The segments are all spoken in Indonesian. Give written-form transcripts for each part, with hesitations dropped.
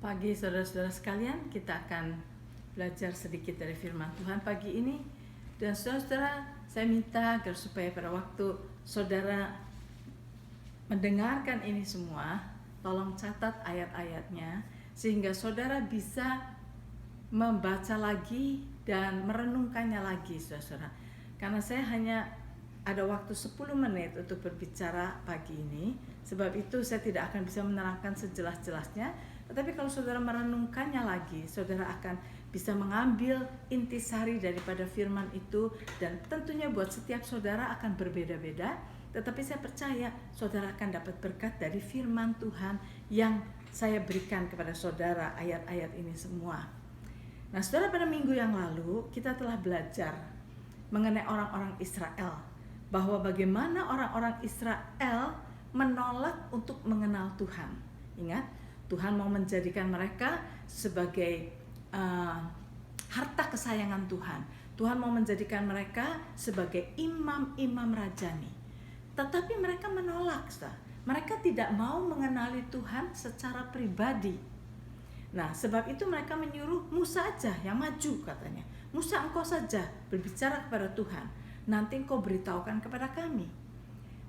Pagi saudara-saudara sekalian, kita akan belajar sedikit dari firman Tuhan pagi ini. Dan saudara-saudara, saya minta agar supaya pada waktu saudara mendengarkan ini semua, tolong catat ayat-ayatnya sehingga saudara bisa membaca lagi dan merenungkannya lagi, saudara-saudara. Karena saya hanya ada waktu 10 menit untuk berbicara pagi ini, sebab itu saya tidak akan bisa menerangkan sejelas-jelasnya. Tetapi kalau saudara merenungkannya lagi, saudara akan bisa mengambil intisari daripada firman itu, dan tentunya buat setiap saudara akan berbeda-beda. Tetapi saya percaya saudara akan dapat berkat dari firman Tuhan yang saya berikan kepada saudara, ayat-ayat ini semua. Nah, saudara, pada minggu yang lalu kita telah belajar mengenai orang-orang Israel, bahwa bagaimana orang-orang Israel menolak untuk mengenal Tuhan. Ingat, Tuhan mau menjadikan mereka sebagai harta kesayangan Tuhan. Tuhan mau menjadikan mereka sebagai imam-imam rajani. Tetapi mereka menolak. Mereka tidak mau mengenali Tuhan secara pribadi. Nah, sebab itu mereka menyuruh Musa aja yang maju, katanya. Musa, engkau saja berbicara kepada Tuhan, nanti engkau beritahukan kepada kami.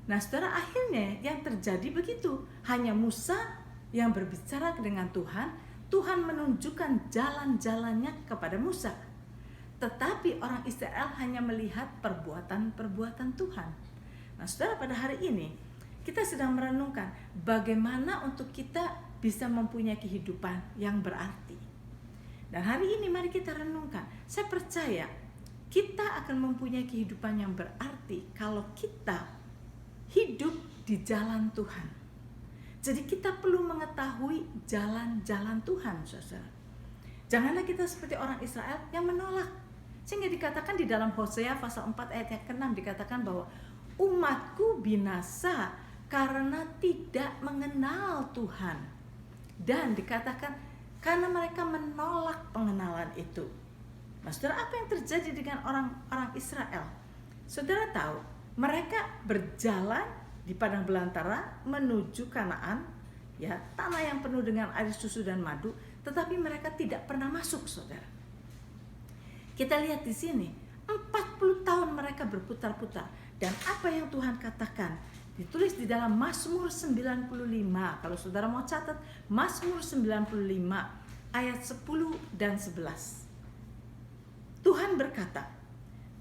Nah, saudara, akhirnya yang terjadi begitu. Hanya Musa yang berbicara dengan Tuhan. Tuhan menunjukkan jalan-jalannya kepada Musa. Tetapi orang Israel hanya melihat perbuatan-perbuatan Tuhan. Nah, saudara, pada hari ini kita sedang merenungkan bagaimana untuk kita bisa mempunyai kehidupan yang berarti. Dan hari ini mari kita renungkan. Saya percaya kita akan mempunyai kehidupan yang berarti kalau kita hidup di jalan Tuhan. Jadi kita perlu mengetahui jalan-jalan Tuhan, saudara. Janganlah kita seperti orang Israel yang menolak. Sehingga dikatakan di dalam Hosea pasal 4 ayat yang ke-6 dikatakan bahwa umatku binasa karena tidak mengenal Tuhan. Dan dikatakan karena mereka menolak pengenalan itu. Nah, saudara, apa yang terjadi dengan orang-orang Israel? Saudara tahu, mereka berjalan di padang belantara menuju Kanaan, ya, tanah yang penuh dengan air susu dan madu, tetapi mereka tidak pernah masuk, saudara. Kita lihat di sini, 40 tahun mereka berputar-putar, dan apa yang Tuhan katakan ditulis di dalam Mazmur 95. Kalau saudara mau catat, Mazmur 95 ayat 10 dan 11. Tuhan berkata,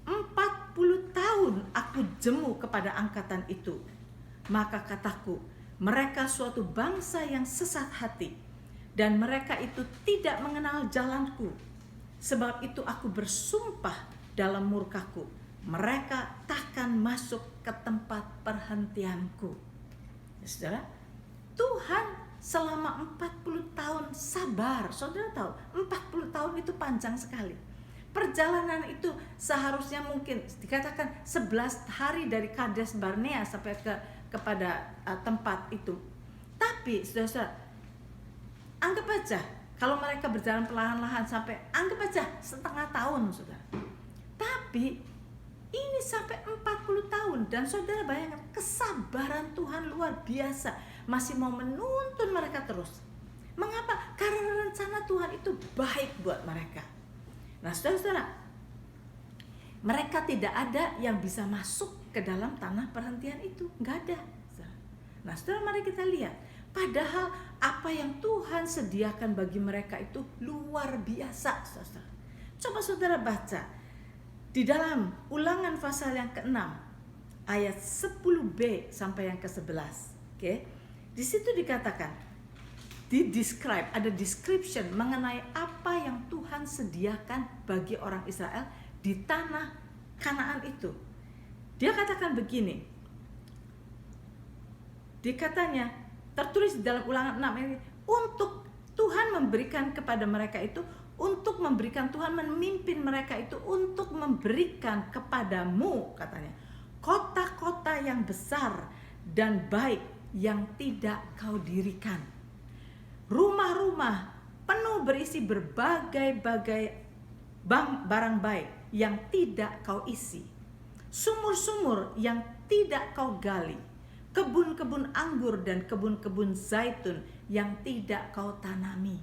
40 tahun aku jemu kepada angkatan itu. Maka kataku, mereka suatu bangsa yang sesat hati, dan mereka itu tidak mengenal jalanku. Sebab itu aku bersumpah dalam murkaku, mereka takkan masuk ke tempat perhentianku. Ya, saudara, Tuhan selama 40 tahun sabar. Saudara tahu, 40 tahun itu panjang sekali. Perjalanan itu seharusnya mungkin dikatakan 11 hari dari Kades Barnea sampai kepada tempat itu. Tapi saudara, anggap aja kalau mereka berjalan perlahan-lahan sampai anggap aja setengah tahun, saudara. Tapi ini sampai 40 tahun, dan saudara bayangkan kesabaran Tuhan luar biasa, masih mau menuntun mereka terus. Mengapa? Karena rencana Tuhan itu baik buat mereka. Nah, saudara-saudara, mereka tidak ada yang bisa masuk ke dalam tanah perhentian itu, nggak ada. Nah, saudara, mari kita lihat. Padahal apa yang Tuhan sediakan bagi mereka itu luar biasa, saudara. Coba saudara baca di dalam Ulangan pasal yang ke-6 ayat 10b sampai yang ke-11. Oke? Di situ dikatakan, ada description mengenai apa yang Tuhan sediakan bagi orang Israel di tanah Kanaan itu. Dia katakan begini, dikatanya tertulis di dalam Ulangan 6 ini, untuk Tuhan memberikan kepada mereka itu, untuk memberikan Tuhan memimpin mereka itu, untuk memberikan kepadamu, katanya, kota-kota yang besar dan baik yang tidak kau dirikan, rumah-rumah penuh berisi berbagai-bagai barang baik yang tidak kau isi, sumur-sumur yang tidak kau gali, kebun-kebun anggur dan kebun-kebun zaitun yang tidak kau tanami.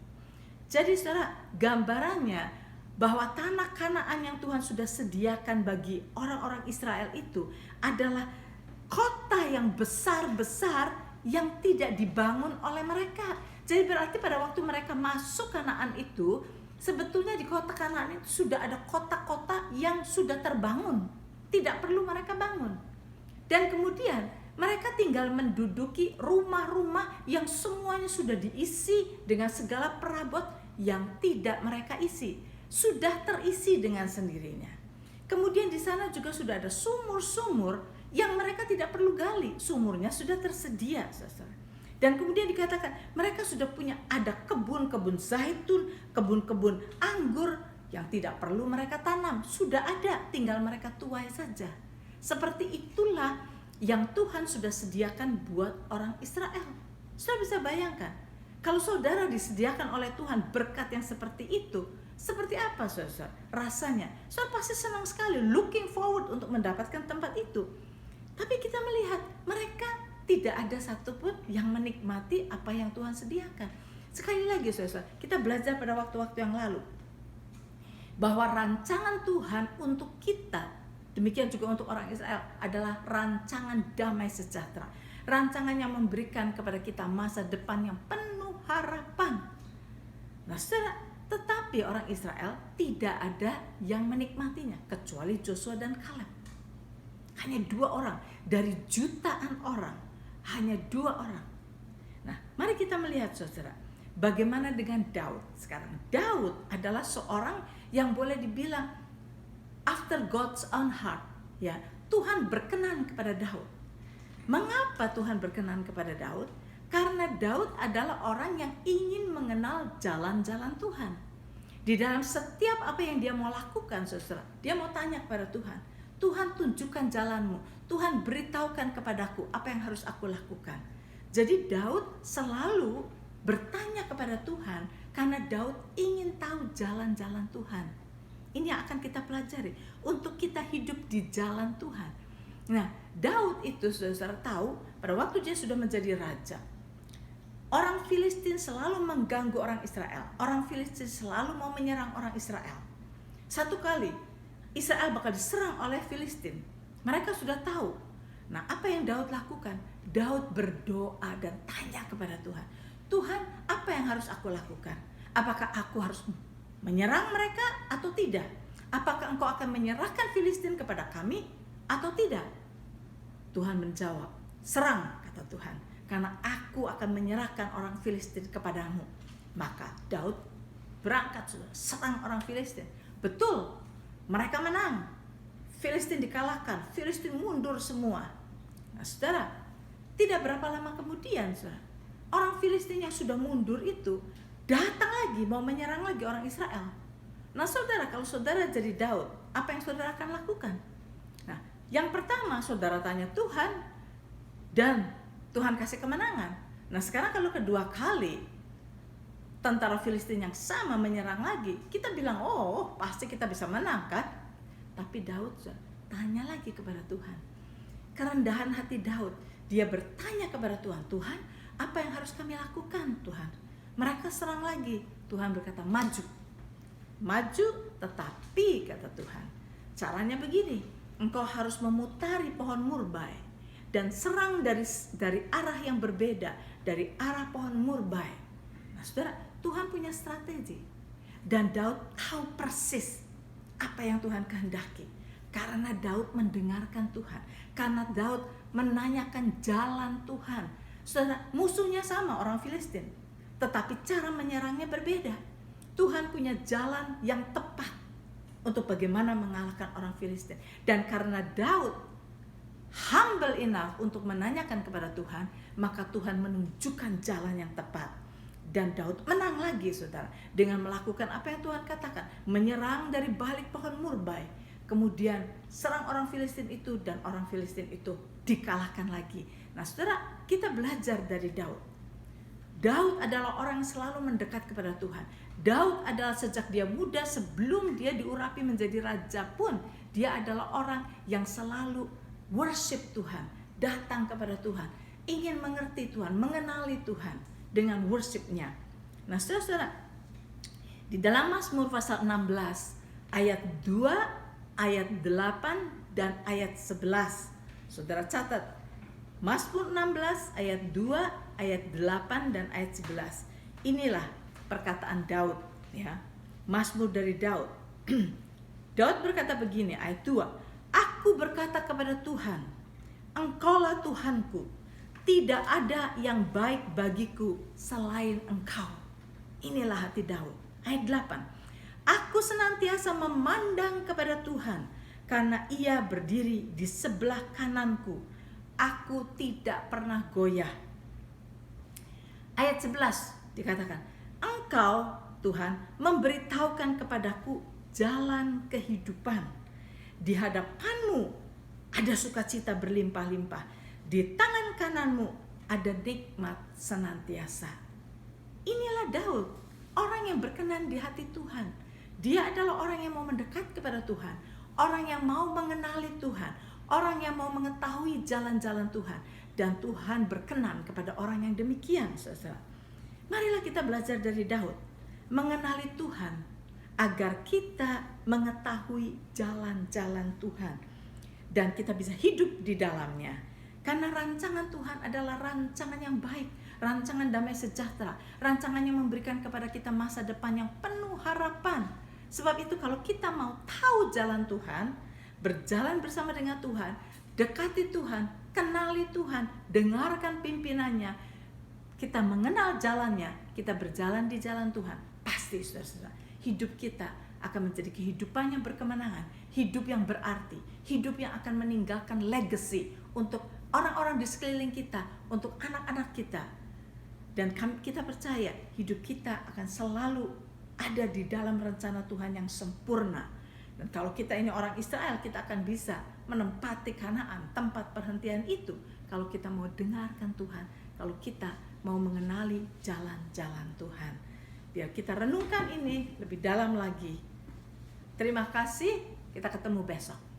Jadi saudara, gambarannya bahwa tanah Kanaan yang Tuhan sudah sediakan bagi orang-orang Israel itu adalah kota yang besar-besar yang tidak dibangun oleh mereka. Jadi berarti pada waktu mereka masuk Kanaan itu, sebetulnya di kota Kanaan itu sudah ada kota-kota yang sudah terbangun, tidak perlu mereka bangun. Dan kemudian mereka tinggal menduduki rumah-rumah yang semuanya sudah diisi dengan segala perabot yang tidak mereka isi, sudah terisi dengan sendirinya. Kemudian di sana juga sudah ada sumur-sumur yang mereka tidak perlu gali, sumurnya sudah tersedia, saudara. Dan kemudian dikatakan mereka sudah punya ada kebun-kebun zaitun, kebun-kebun anggur yang tidak perlu mereka tanam, sudah ada, tinggal mereka tuai saja. Seperti itulah yang Tuhan sudah sediakan buat orang Israel. Saudara bisa bayangkan, kalau saudara disediakan oleh Tuhan berkat yang seperti itu, seperti apa saudara? Rasanya, saudara pasti senang sekali, looking forward untuk mendapatkan tempat itu. Tapi kita melihat mereka tidak ada satupun yang menikmati apa yang Tuhan sediakan. Sekali lagi saudara, kita belajar pada waktu-waktu yang lalu bahwa rancangan Tuhan untuk kita, demikian juga untuk orang Israel, adalah rancangan damai sejahtera. Rancangan yang memberikan kepada kita masa depan yang penuh harapan. Nah saudara, tetapi orang Israel tidak ada yang menikmatinya kecuali Joshua dan Kaleb. Hanya 2 orang dari jutaan orang, hanya 2 orang. Nah, mari kita melihat saudara, bagaimana dengan Daud sekarang. Daud adalah seorang yang boleh dibilang after God's own heart, ya. Tuhan berkenan kepada Daud. Mengapa Tuhan berkenan kepada Daud? Karena Daud adalah orang yang ingin mengenal jalan-jalan Tuhan. Di dalam setiap apa yang dia mau lakukan, saudara, dia mau tanya kepada Tuhan. Tuhan, tunjukkan jalanmu. Tuhan, beritahukan kepadaku apa yang harus aku lakukan. Jadi Daud selalu bertanya kepada Tuhan karena Daud ingin tahu jalan-jalan Tuhan. Ini yang akan kita pelajari untuk kita hidup di jalan Tuhan. Nah, Daud itu saudara tahu pada waktu dia sudah menjadi raja, orang Filistin selalu mengganggu orang Israel. Orang Filistin selalu mau menyerang orang Israel. Satu kali Israel bakal diserang oleh Filistin. Mereka sudah tahu. Nah, apa yang Daud lakukan? Daud berdoa dan tanya kepada Tuhan. Tuhan, apa yang harus aku lakukan? Apakah aku harus menyerang mereka atau tidak? Apakah engkau akan menyerahkan Filistin kepada kami atau tidak? Tuhan menjawab, serang, kata Tuhan, karena aku akan menyerahkan orang Filistin kepadamu. Maka Daud berangkat, serang orang Filistin. Betul, mereka menang. Filistin dikalahkan, Filistin mundur semua. Nah, saudara, tidak berapa lama kemudian, saudara, orang Filistin yang sudah mundur itu datang lagi, mau menyerang lagi orang Israel. Nah saudara, kalau saudara jadi Daud, apa yang saudara akan lakukan? Nah, yang pertama saudara tanya Tuhan, dan Tuhan kasih kemenangan. Nah sekarang kalau kedua kali tentara Filistin yang sama menyerang lagi, kita bilang, oh pasti kita bisa menang kan? Tapi Daud tanya lagi kepada Tuhan. Kerendahan hati Daud, dia bertanya kepada Tuhan, Tuhan, apa yang harus kami lakukan Tuhan? Mereka serang lagi. Tuhan berkata, maju. Maju, tetapi kata Tuhan, caranya begini, engkau harus memutari pohon murbai dan serang dari arah yang berbeda, dari arah pohon murbai. Nah saudara, Tuhan punya strategi. Dan Daud tahu persis apa yang Tuhan kehendaki. Karena Daud mendengarkan Tuhan. Karena Daud menanyakan jalan Tuhan. Saudara, musuhnya sama orang Filistin, tetapi cara menyerangnya berbeda. Tuhan punya jalan yang tepat untuk bagaimana mengalahkan orang Filistin. Dan karena Daud humble enough untuk menanyakan kepada Tuhan, maka Tuhan menunjukkan jalan yang tepat. Dan Daud menang lagi saudara, dengan melakukan apa yang Tuhan katakan, menyerang dari balik pohon murbai, kemudian serang orang Filistin itu, dan orang Filistin itu dikalahkan lagi. Nah saudara, kita belajar dari Daud. Daud adalah orang yang selalu mendekat kepada Tuhan. Daud adalah sejak dia muda, sebelum dia diurapi menjadi raja pun, dia adalah orang yang selalu worship Tuhan, datang kepada Tuhan, ingin mengerti Tuhan, mengenali Tuhan dengan worshipnya. Nah saudara-saudara, Di dalam Mazmur pasal 16 ayat 2, ayat 8 dan ayat 11. Saudara catat. Mazmur 16 ayat 2, ayat 8 dan ayat 11. Inilah perkataan Daud, ya. Mazmur dari Daud. Daud berkata begini, ayat 2. Aku berkata kepada Tuhan, Engkaulah Tuhanku, tidak ada yang baik bagiku selain Engkau. Inilah hati Daud. Ayat 8. Aku senantiasa memandang kepada Tuhan, karena Ia berdiri di sebelah kananku. Aku tidak pernah goyah. Ayat 11 dikatakan, Engkau Tuhan memberitahukan kepadaku jalan kehidupan. Di hadapanmu ada sukacita berlimpah-limpah. Di tangan kananmu ada nikmat senantiasa. Inilah Daud, orang yang berkenan di hati Tuhan. Dia adalah orang yang mau mendekat kepada Tuhan, orang yang mau mengenali Tuhan, orang yang mau mengetahui jalan-jalan Tuhan. Dan Tuhan berkenan kepada orang yang demikian, saudara. Marilah kita belajar dari Daud, mengenali Tuhan, agar kita mengetahui jalan-jalan Tuhan. Dan kita bisa hidup di dalamnya. Karena rancangan Tuhan adalah rancangan yang baik, rancangan damai sejahtera, rancangan yang memberikan kepada kita masa depan yang penuh harapan. Sebab itu kalau kita mau tahu jalan Tuhan, berjalan bersama dengan Tuhan, dekati Tuhan, kenali Tuhan, dengarkan pimpinannya, kita mengenal jalannya, kita berjalan di jalan Tuhan, pasti saudara-saudara, hidup kita akan menjadi kehidupan yang berkemenangan, hidup yang berarti, hidup yang akan meninggalkan legacy untuk orang-orang di sekeliling kita, untuk anak-anak kita. Dan kita percaya hidup kita akan selalu ada di dalam rencana Tuhan yang sempurna. Dan kalau kita ini orang Israel, kita akan bisa menempati Kanaan, tempat perhentian itu. Kalau kita mau dengarkan Tuhan, kalau kita mau mengenali jalan-jalan Tuhan. Biar kita renungkan ini lebih dalam lagi. Terima kasih, kita ketemu besok.